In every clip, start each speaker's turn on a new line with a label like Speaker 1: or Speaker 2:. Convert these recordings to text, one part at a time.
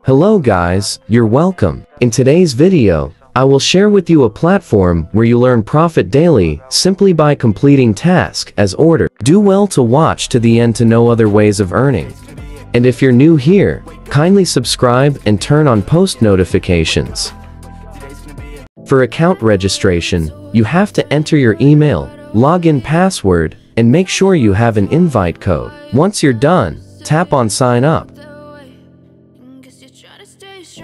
Speaker 1: Hello guys, you're welcome. In today's video, I will share with you a platform where you learn profit daily simply by completing tasks as ordered. Do well to watch to the end to know other ways of earning. And if you're new here, kindly subscribe and turn on post notifications. For account registration, you have to enter your email, login password, and make sure you have an invite code. Once you're done, tap on sign up.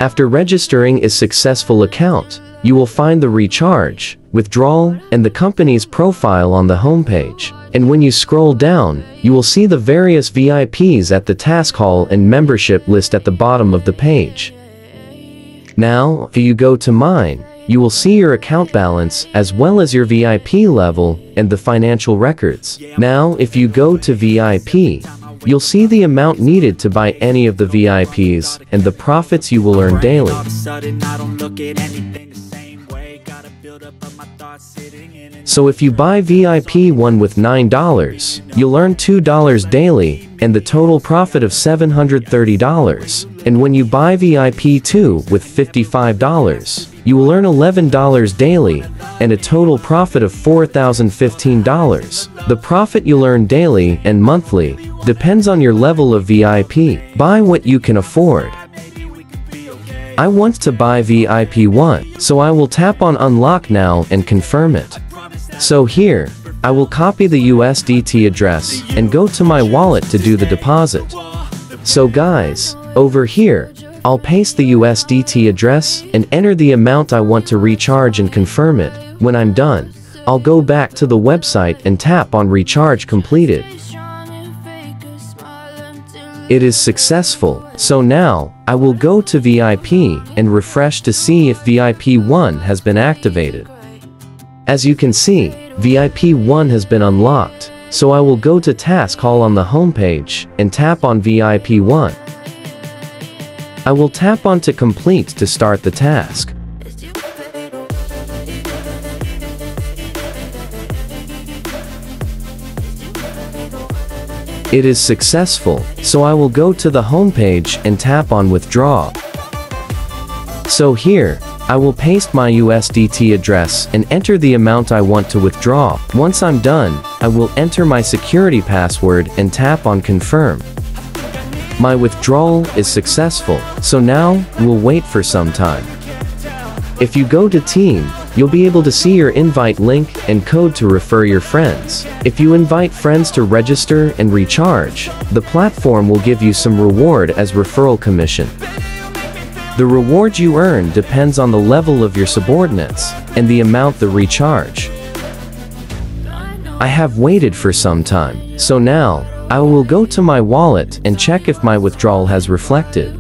Speaker 1: After registering a successful account, you will find the recharge, withdrawal, and the company's profile on the homepage. And when you scroll down, you will see the various VIPs at the task hall and membership list at the bottom of the page. Now, if you go to mine, you will see your account balance as well as your VIP level and the financial records. Now, if you go to VIP, you'll see the amount needed to buy any of the VIPs and the profits you will earn daily. So if you buy VIP 1 with $9, you'll earn $2 daily and the total profit of $730. And when you buy VIP 2 with $55, you will earn $11 daily and a total profit of $4,015. The profit you'll earn daily and monthly depends on your level of VIP. Buy what you can afford. I want to buy VIP 1, so I will tap on unlock now and confirm it. So here, I will copy the USDT address and go to my wallet to do the deposit. So guys, over here, I'll paste the USDT address and enter the amount I want to recharge and confirm it. When I'm done, I'll go back to the website and tap on recharge completed. It is successful, so now, I will go to VIP and refresh to see if VIP 1 has been activated. As you can see, VIP 1 has been unlocked, so I will go to task hall on the homepage and tap on VIP 1. I will tap on to complete to start the task. It is successful, so I will go to the homepage and tap on withdraw. So here, I will paste my USDT address and enter the amount I want to withdraw. Once I'm done, I will enter my security password and tap on confirm. My withdrawal is successful, so now, we'll wait for some time. If you go to team, you'll be able to see your invite link and code to refer your friends. If you invite friends to register and recharge, the platform will give you some reward as referral commission. The reward you earn depends on the level of your subordinates and the amount they recharge. I have waited for some time, so now, I will go to my wallet and check if my withdrawal has reflected.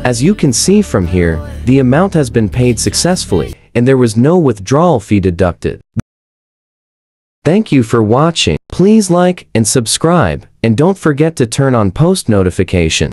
Speaker 1: As you can see from here, the amount has been paid successfully, and there was no withdrawal fee deducted. Thank you for watching. Please like and subscribe, and don't forget to turn on post notification.